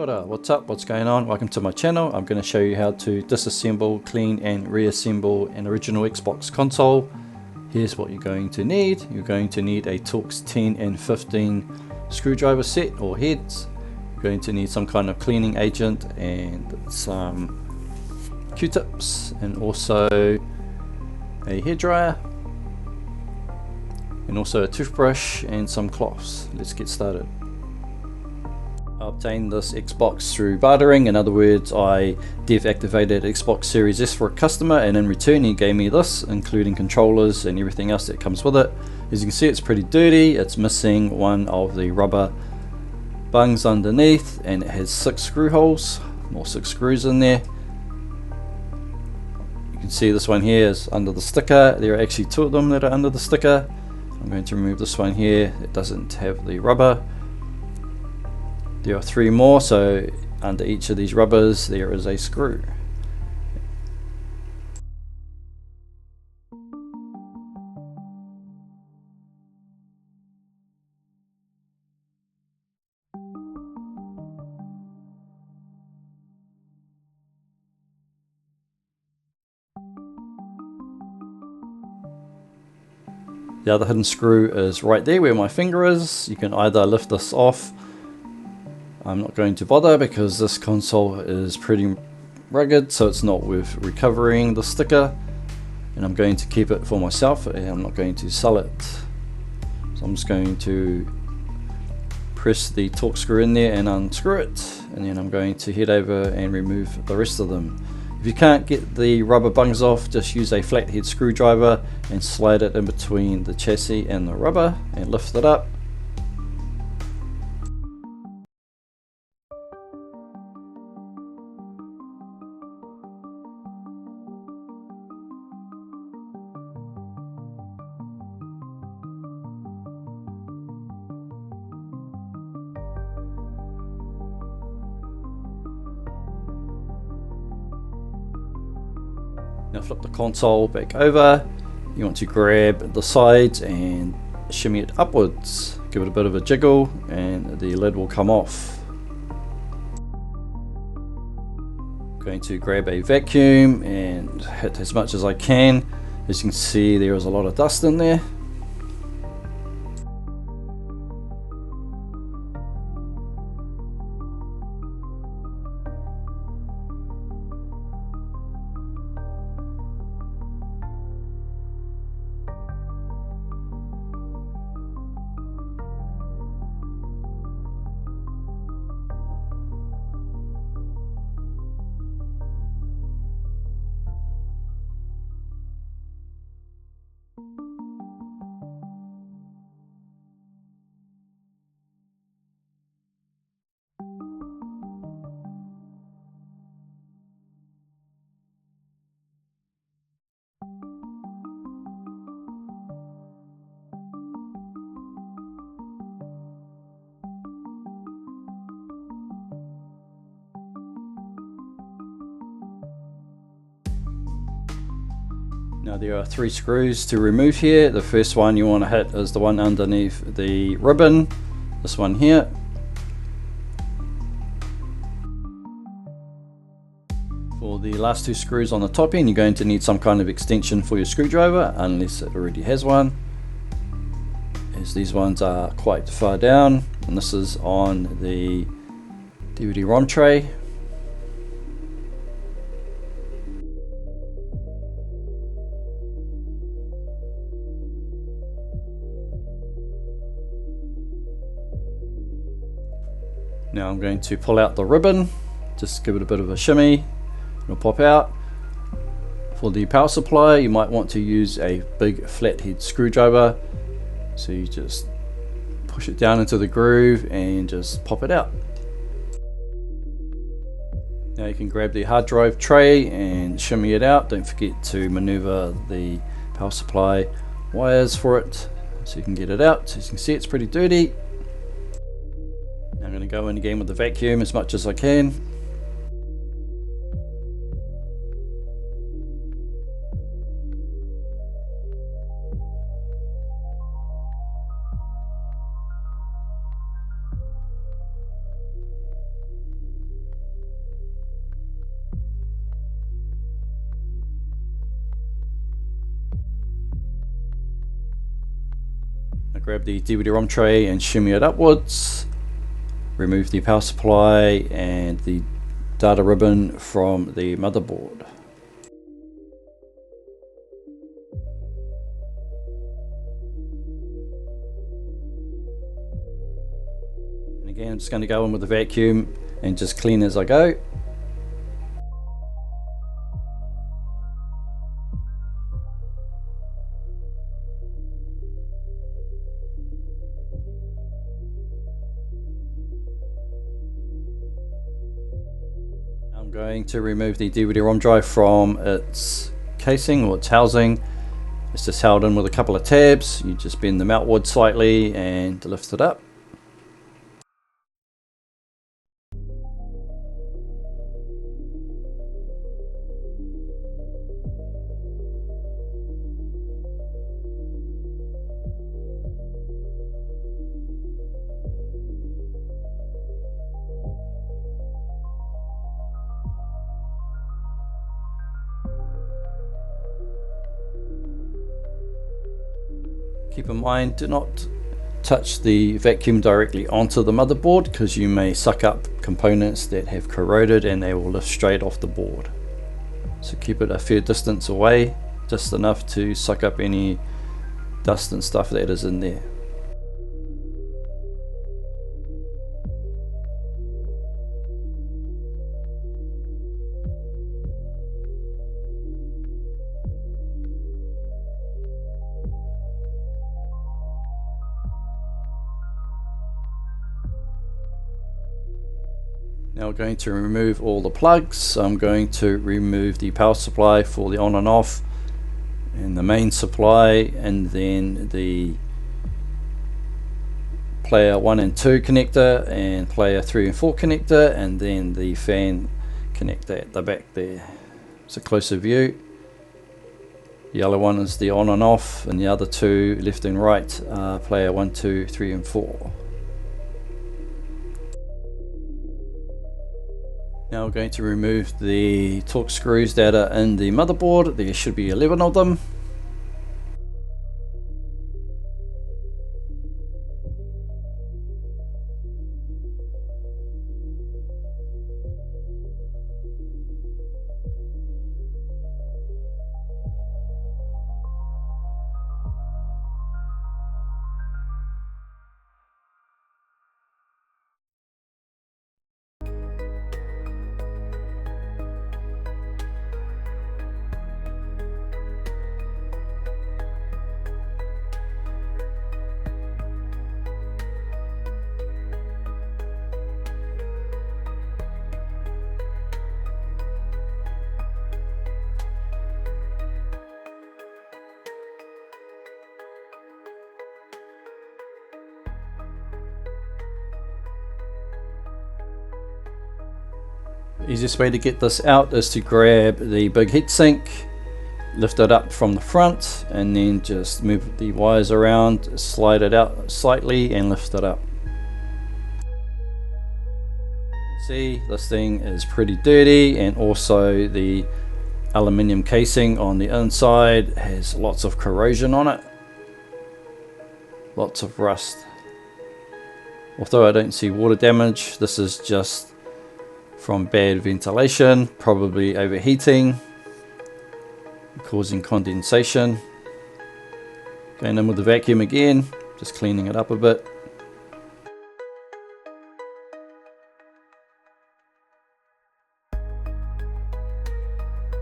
ora, what's up, what's going on? Welcome to my channel. I'm going to show you how to disassemble, clean and reassemble an original Xbox console. Here's what you're going to need. You're going to need a Torx 10 and 15 screwdriver set or heads. You're going to need some kind of cleaning agent and some Q-tips and also a hairdryer and also a toothbrush and some cloths. Let's get started. I obtained this Xbox through bartering. In other words, I deactivated Xbox Series S for a customer, and in return he gave me this, including controllers and everything else that comes with it. As you can see, it's pretty dirty. It's missing one of the rubber bungs underneath, and it has 6 screw holes, or 6 screws in there. You can see this one here is under the sticker. There are actually 2 of them that are under the sticker. I'm going to remove this one here. It doesn't have the rubber. There are 3 more, so under each of these rubbers there is a screw. The other hidden screw is right there where my finger is. You can either lift this off. I'm not going to bother because this console is pretty rugged, so it's not worth recovering the sticker, and I'm going to keep it for myself and I'm not going to sell it. So I'm just going to press the Torx screw in there and unscrew it, and then I'm going to head over and remove the rest of them. If you can't get the rubber bungs off, just use a flathead screwdriver and slide it in between the chassis and the rubber and lift it up. Now flip the console back over. You want to grab the sides and shimmy it upwards. Give it a bit of a jiggle and the lid will come off. I'm going to grab a vacuum and hit as much as I can. As you can see, there is a lot of dust in there. Now there are 3 screws to remove here. The first one you want to hit is the one underneath the ribbon, this one here. For the last 2 screws on the top end, you're going to need some kind of extension for your screwdriver, unless it already has one, as these ones are quite far down, and this is on the DVD-ROM tray. Now I'm going to pull out the ribbon, just give it a bit of a shimmy, it'll pop out. For the power supply, you might want to use a big flathead screwdriver, so you just push it down into the groove and just pop it out. Now you can grab the hard drive tray and shimmy it out. Don't forget to maneuver the power supply wires for it so you can get it out. As you can see, it's pretty dirty. I'm going to go in again with the vacuum as much as I can. Now grab the DVD-ROM tray and shimmy it upwards. Remove the power supply and the data ribbon from the motherboard. And again, I'm just going to go in with a vacuum and just clean as I go. I'm going to remove the DVD-ROM drive from its casing or its housing. It's just held in with a couple of tabs. You just bend them outward slightly and lift it up. Keep in mind, do not touch the vacuum directly onto the motherboard because you may suck up components that have corroded and they will lift straight off the board. So keep it a fair distance away, just enough to suck up any dust and stuff that is in there. Now we're going to remove all the plugs. So I'm going to remove the power supply for the on and off and the main supply, and then the player 1 and 2 connector and player 3 and 4 connector, and then the fan connector at the back there. It's a closer view. The yellow one is the on and off, and the other two left and right are player 1, 2, 3 and 4. Now we're going to remove the Torx screws that are in the motherboard. There should be 11 of them. The easiest way to get this out is to grab the big heatsink, lift it up from the front, and then just move the wires around, slide it out slightly and lift it up. See, this thing is pretty dirty, and also the aluminium casing on the inside has lots of corrosion on it, lots of rust. Although I don't see water damage, this is just from bad ventilation, probably overheating, causing condensation. Going in with the vacuum again, just cleaning it up a bit.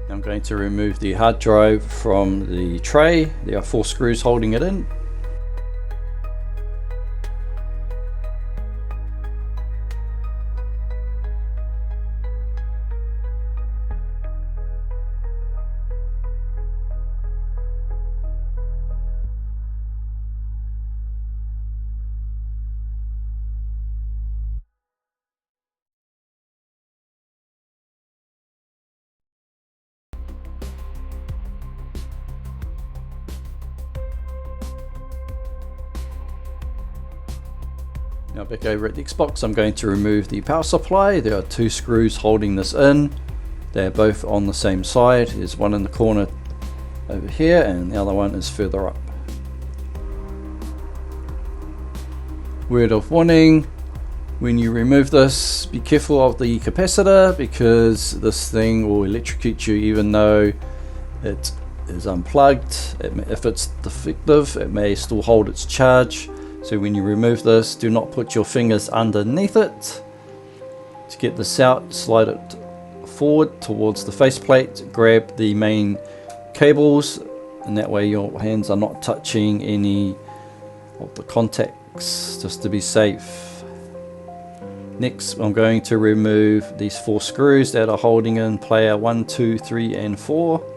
I'm going to remove the hard drive from the tray. There are 4 screws holding it in. Now back over at the Xbox, I'm going to remove the power supply. There are 2 screws holding this in. They're both on the same side. There's one in the corner over here and the other one is further up. Word of warning, when you remove this, be careful of the capacitor, because this thing will electrocute you even though it is unplugged. If it's defective, it may still hold its charge. So when you remove this, do not put your fingers underneath it. To get this out, slide it forward towards the faceplate, grab the main cables, and that way your hands are not touching any of the contacts, just to be safe. Next, I'm going to remove these 4 screws that are holding in player 1, 2, 3 and 4.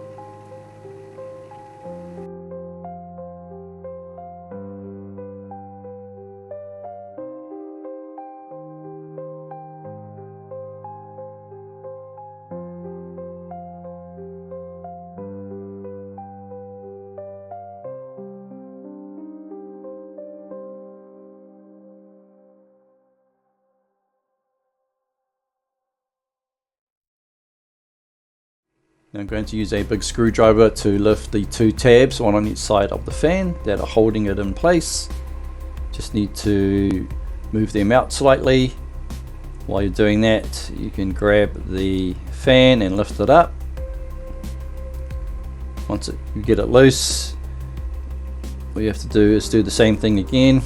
Now I'm going to use a big screwdriver to lift the 2 tabs, one on each side of the fan, that are holding it in place. Just need to move them out slightly. While you're doing that, you can grab the fan and lift it up. Once you get it loose, all you have to do is do the same thing again.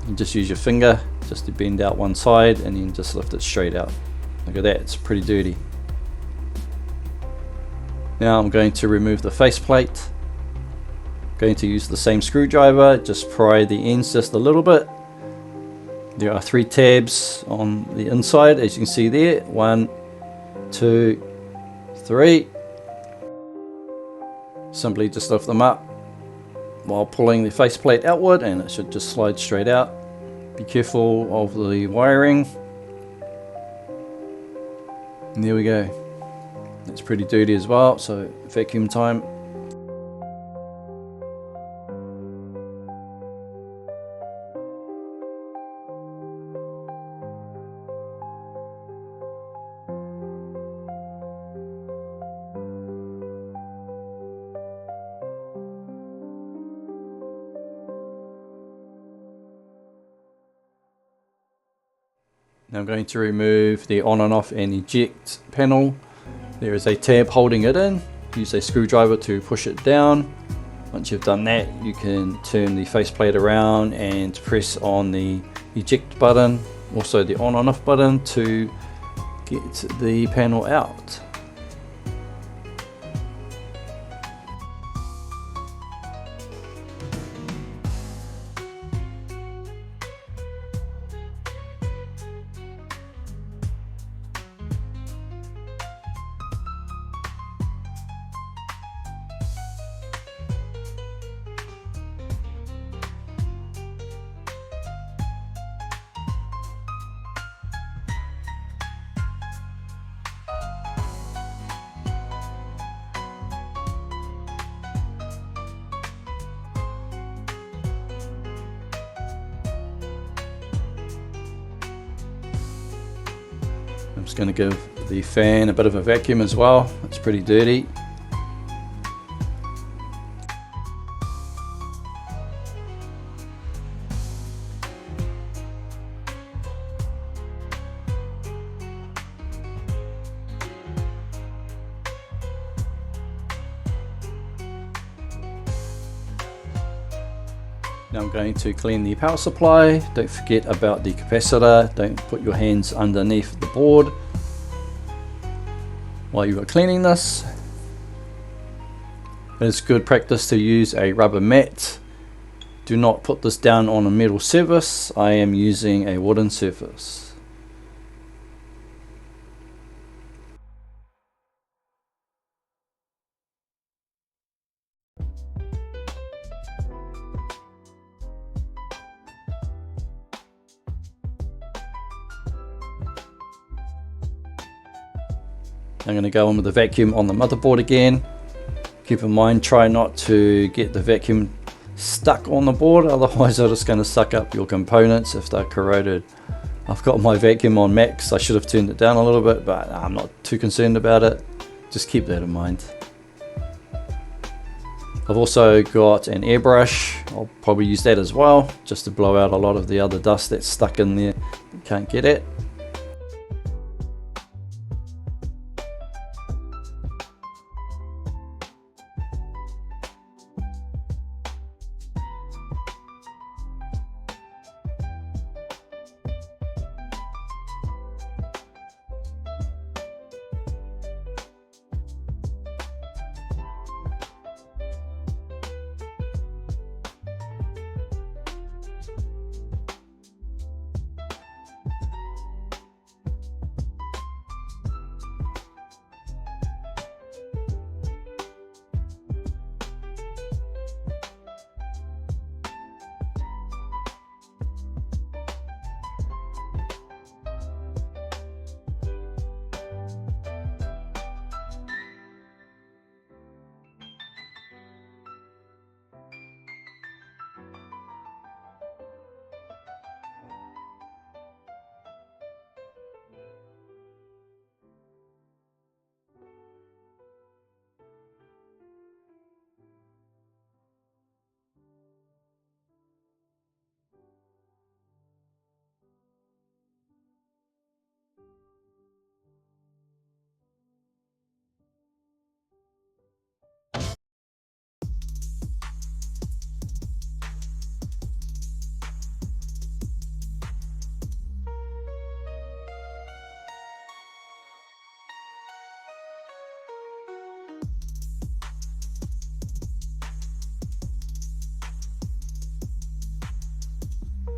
You just use your finger just to bend out one side and then just lift it straight out. Look at that, it's pretty dirty. Now I'm going to remove the faceplate. Going to use the same screwdriver, just pry the ends just a little bit. There are 3 tabs on the inside, as you can see there. 1, 2, 3. Simply just lift them up while pulling the faceplate outward, and it should just slide straight out. Be careful of the wiring. And there we go. It's pretty dirty as well, so vacuum time. Now I'm going to remove the on and off and eject panel. There is a tab holding it in. Use a screwdriver to push it down. Once you've done that, you can turn the faceplate around and press on the eject button, also the on and off button, to get the panel out. I'm just going to give the fan a bit of a vacuum as well. It's pretty dirty. Now I'm going to clean the power supply. Don't forget about the capacitor. Don't put your hands underneath the board while you are cleaning this. It's good practice to use a rubber mat. Do not put this down on a metal surface. I am using a wooden surface. I'm going to go in with the vacuum on the motherboard again. Keep in mind, try not to get the vacuum stuck on the board, otherwise it's going to suck up your components if they're corroded. I've got my vacuum on max. I should have turned it down a little bit, but I'm not too concerned about it. Just keep that in mind. I've also got an airbrush. I'll probably use that as well, just to blow out a lot of the other dust that's stuck in there, you can't get at.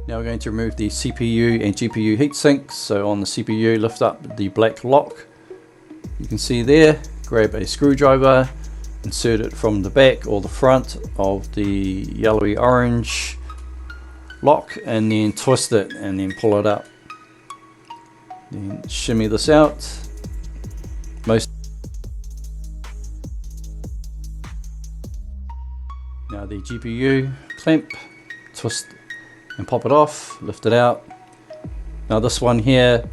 Now we're going to remove the CPU and GPU heatsinks. So on the CPU, lift up the black lock. You can see there, grab a screwdriver, insert it from the back or the front of the yellowy orange lock, and then twist it and then pull it up. Then shimmy this out. Now the GPU clamp, twist and pop it off, lift it out. Now this one here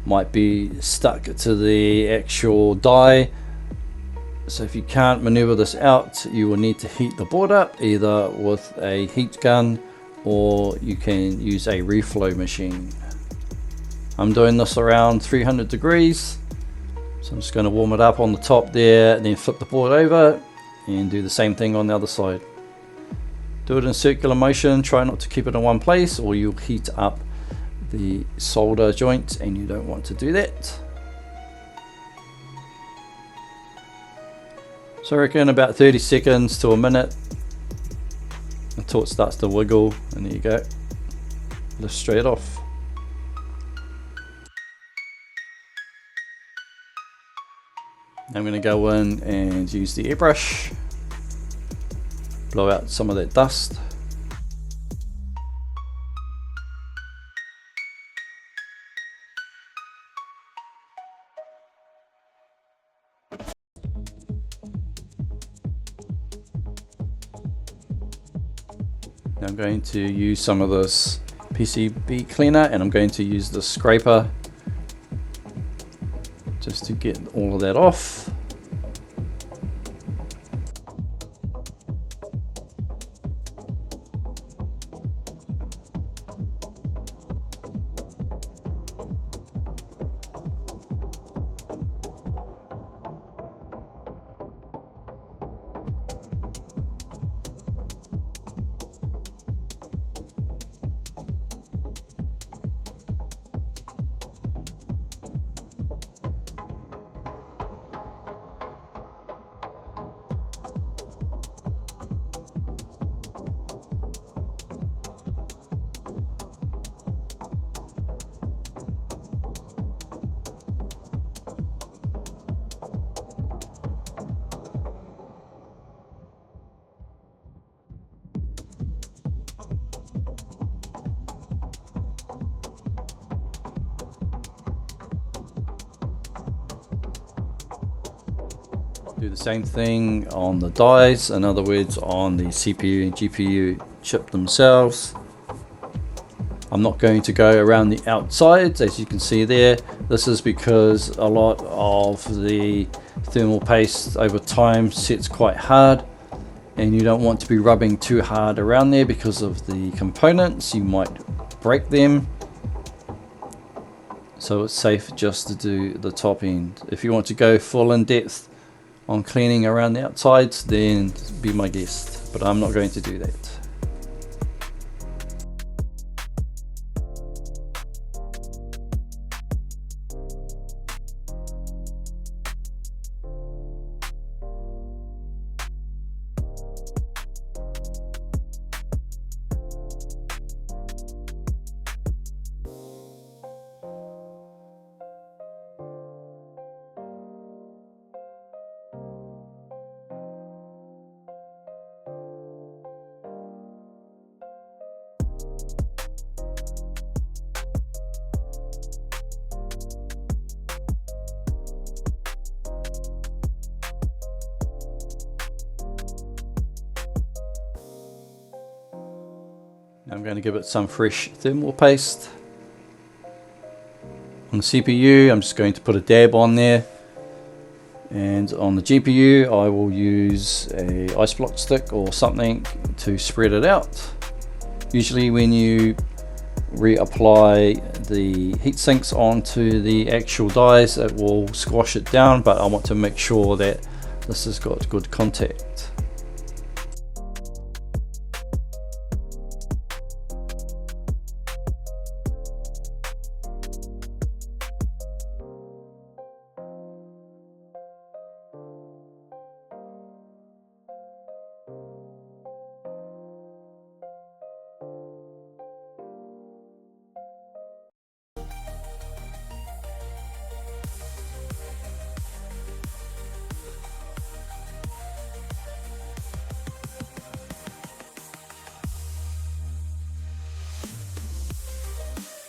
might be stuck to the actual die, so if you can't maneuver this out, you will need to heat the board up either with a heat gun or you can use a reflow machine. I'm doing this around 300 degrees, so I'm just going to warm it up on the top there and then flip the board over and do the same thing on the other side. Do it in circular motion, try not to keep it in one place or you'll heat up the solder joint and you don't want to do that. So I reckon about 30 seconds to a minute until it starts to wiggle, and there you go, lift straight off. I'm going to go in and use the airbrush, blow out some of that dust. Now I'm going to use some of this PCB cleaner and I'm going to use the scraper just to get all of that off. Do the same thing on the dies, in other words on the CPU and GPU chip themselves. I'm not going to go around the outsides, as you can see there. This is because a lot of the thermal paste over time sets quite hard, and you don't want to be rubbing too hard around there because of the components. You might break them, so it's safe just to do the top end. If you want to go full in depth on cleaning around the outsides, then be my guest, but I'm not going to do that. Now I'm going to give it some fresh thermal paste. On the CPU, I'm just going to put a dab on there, and on the GPU I will use a ice block stick or something to spread it out. Usually when you reapply the heat sinks onto the actual dies, it will squash it down, but I want to make sure that this has got good contact.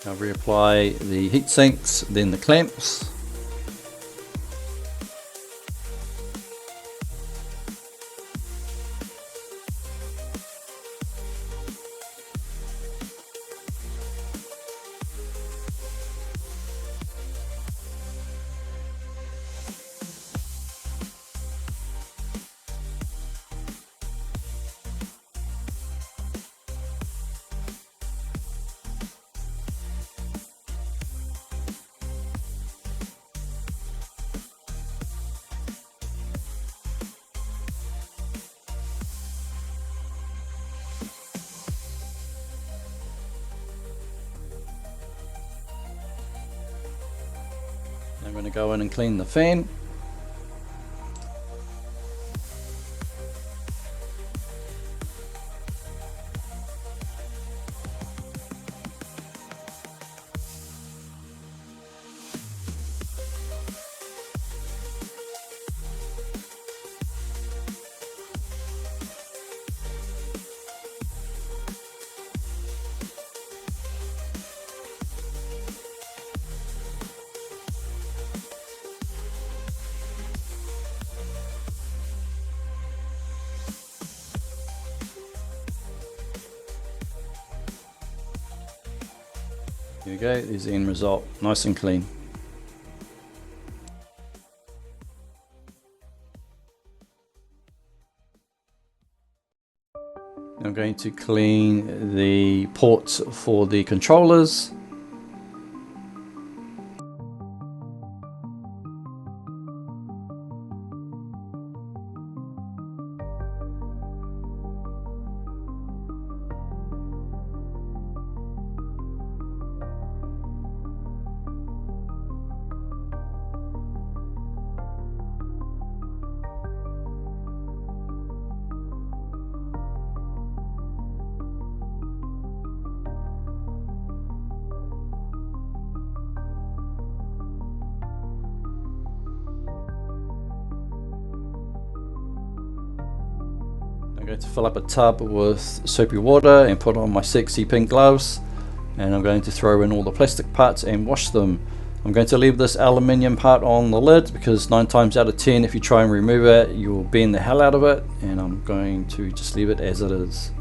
I'll reapply the heat sinks, then the clamps. I'm going to go in and clean the fan. Here we go, there's the end result, nice and clean. I'm going to clean the ports for the controllers. I'm going to fill up a tub with soapy water and put on my sexy pink gloves, and I'm going to throw in all the plastic parts and wash them. I'm going to leave this aluminium part on the lid because 9 times out of 10 if you try and remove it you'll bend the hell out of it, and I'm going to just leave it as it is.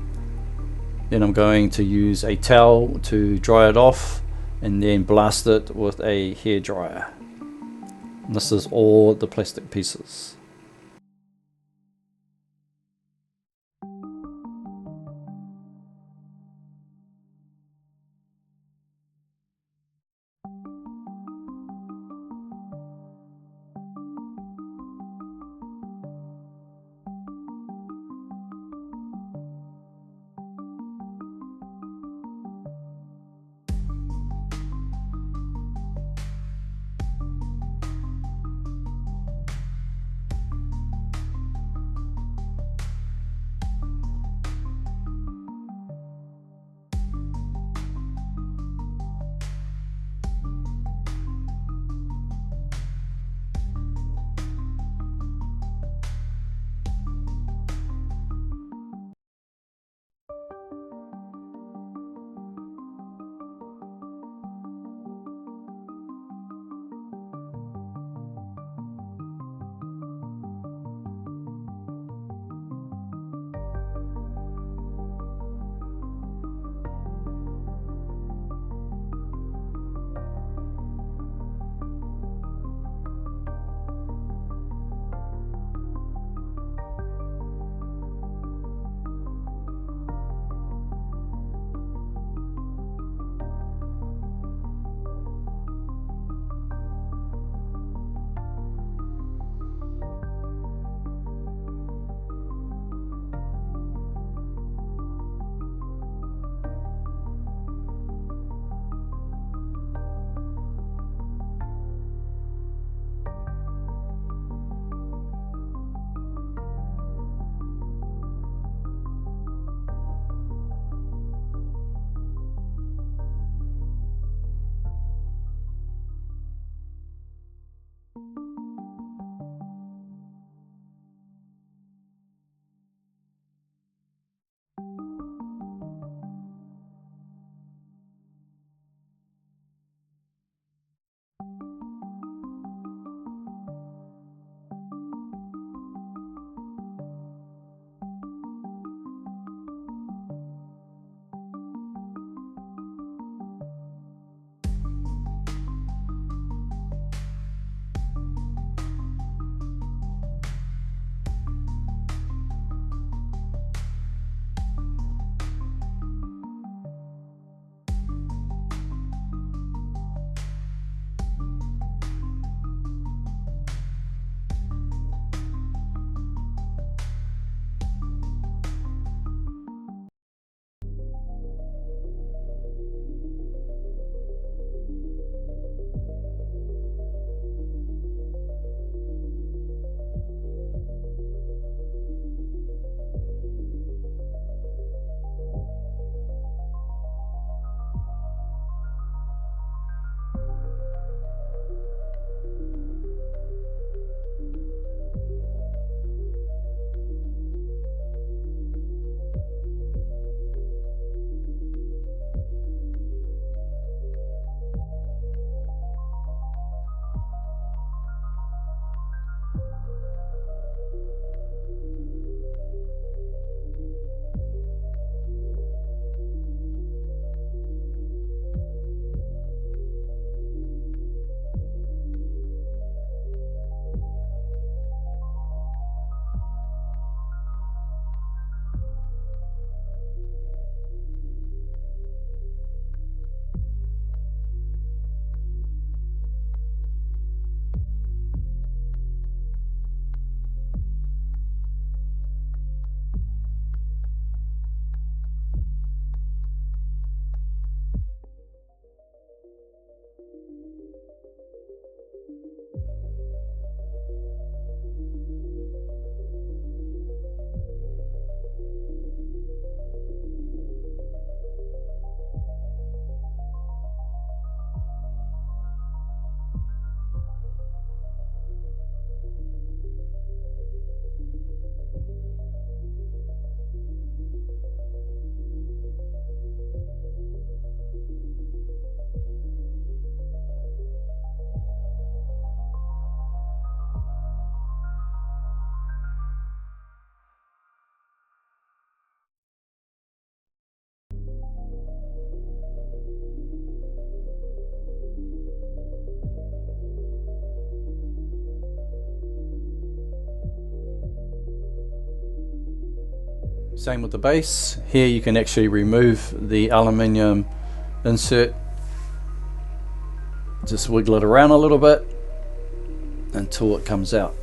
Then I'm going to use a towel to dry it off and then blast it with a hair dryer. And this is all the plastic pieces. Same with the base. Here you can actually remove the aluminium insert. Just wiggle it around a little bit until it comes out.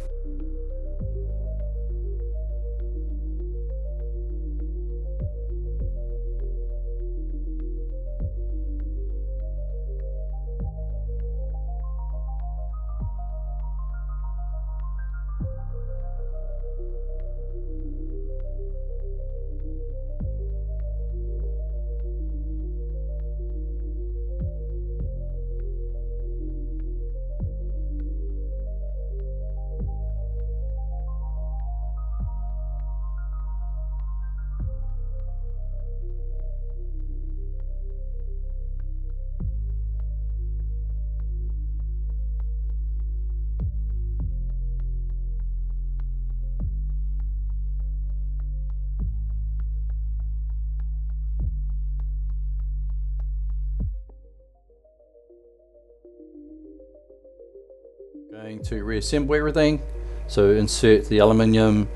Going to reassemble everything. So insert the aluminium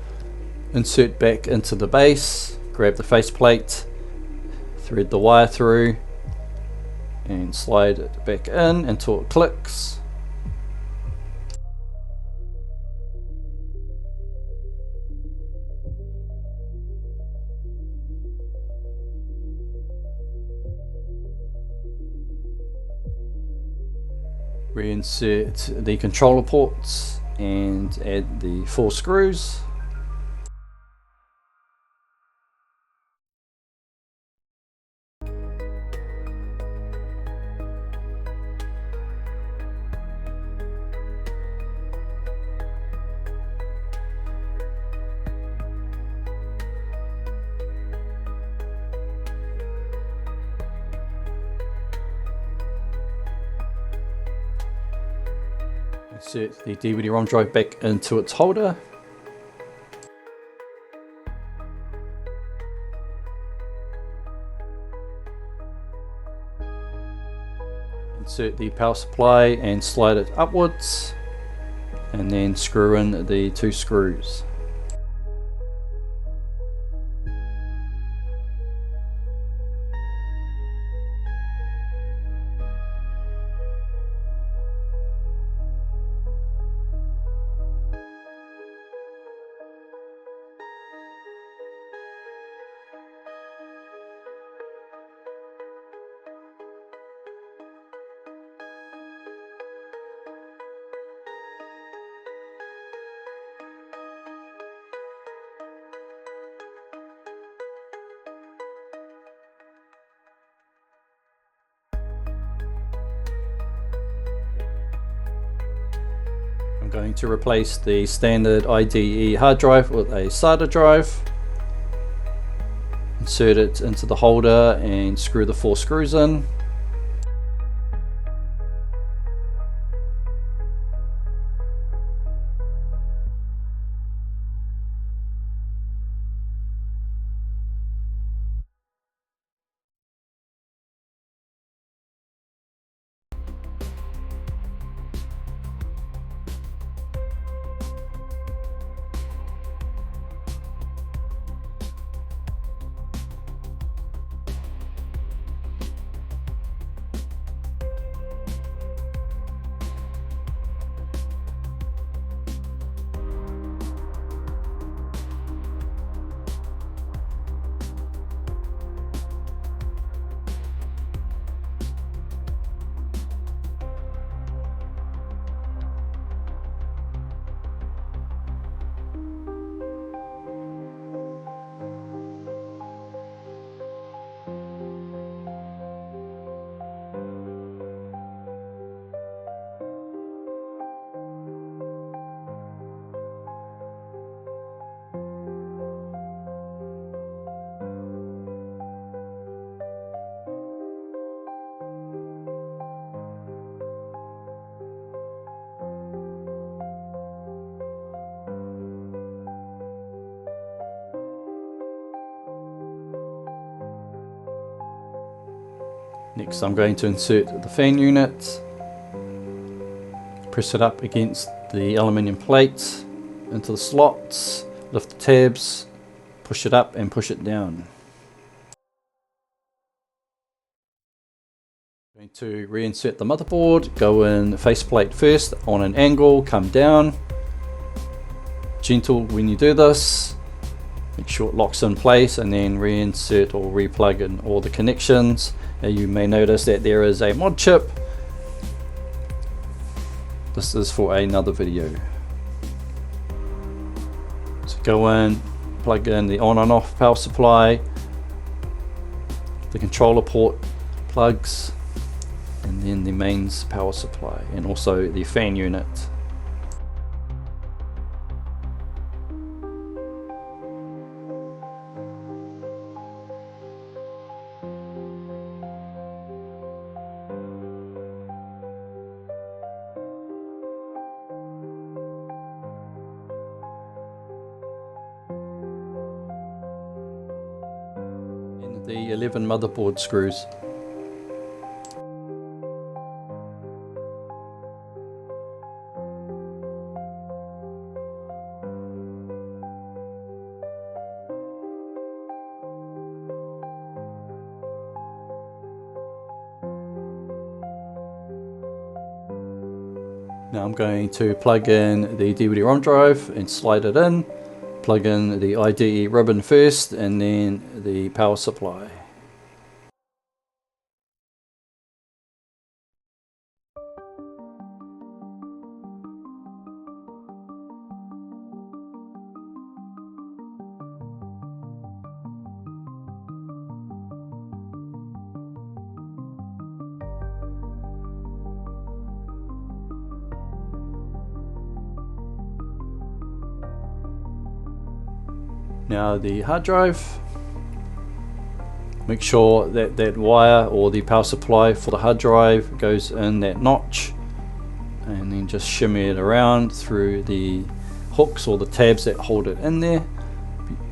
insert back into the base, grab the faceplate, thread the wire through and slide it back in until it clicks. Reinsert the controller ports and add the 4 screws. Insert the DVD-ROM drive back into its holder. Insert the power supply and slide it upwards, and then screw in the 2 screws. I'm going to replace the standard IDE hard drive with a SATA drive. Insert it into the holder and screw the 4 screws in. Next I'm going to insert the fan unit, press it up against the aluminium plate into the slots, lift the tabs, push it up and push it down. Going to reinsert the motherboard, go in faceplate first on an angle, come down. Gentle when you do this, make sure it locks in place, and then reinsert or replug in all the connections. And you may notice that there is a mod chip. This is for another video. So go in, plug in the on and off power supply, the controller port plugs, and then the mains power supply, and also the fan unit. And the 11 motherboard screws. Now I'm going to plug in the DVD-ROM drive and slide it in, plug in the IDE ribbon first and then the power supply. Now the hard drive, make sure that that wire or the power supply for the hard drive goes in that notch, and then just shimmy it around through the hooks or the tabs that hold it in there.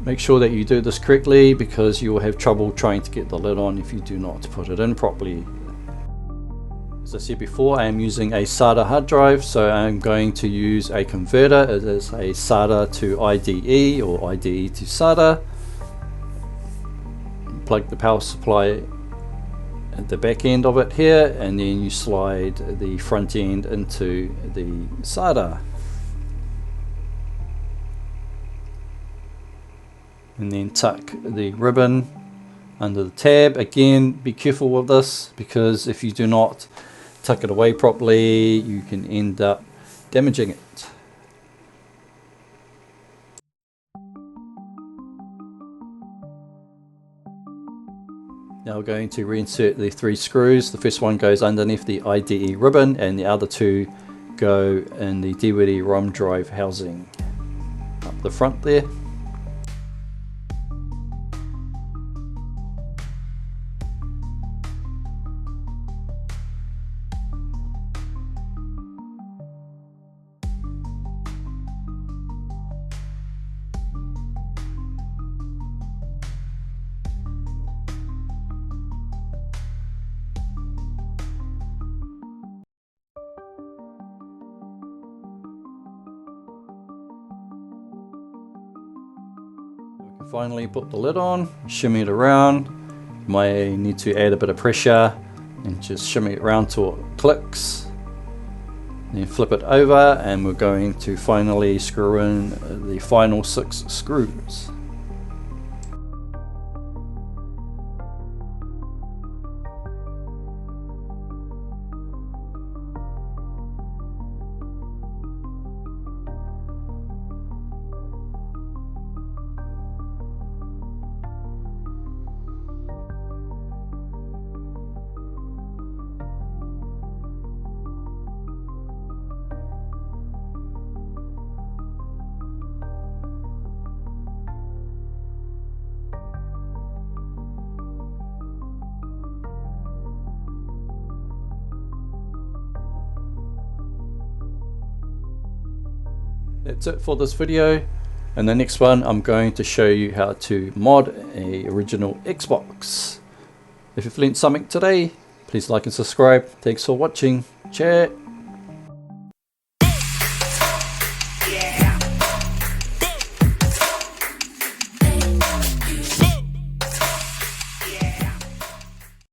Make sure that you do this correctly, because you will have trouble trying to get the lid on if you do not put it in properly. As I said before, I am using a SATA hard drive, so I'm going to use a converter. It is a SATA to IDE or IDE to SATA. Plug the power supply at the back end of it here, and then you slide the front end into the SATA. And then tuck the ribbon under the tab. Again, be careful with this, because if you do not tuck it away properly, you can end up damaging it. Now we're going to reinsert the 3 screws. The first one goes underneath the IDE ribbon, and the other 2 go in the DVD-ROM drive housing up the front there. Finally put the lid on, shimmy it around. You might need to add a bit of pressure and just shimmy it around till it clicks. Then flip it over, and we're going to finally screw in the final 6 screws. That's it for this video. In the next one, I'm going to show you how to mod a original Xbox. If you've learned something today, please like and subscribe. Thanks for watching. Chat. Yeah.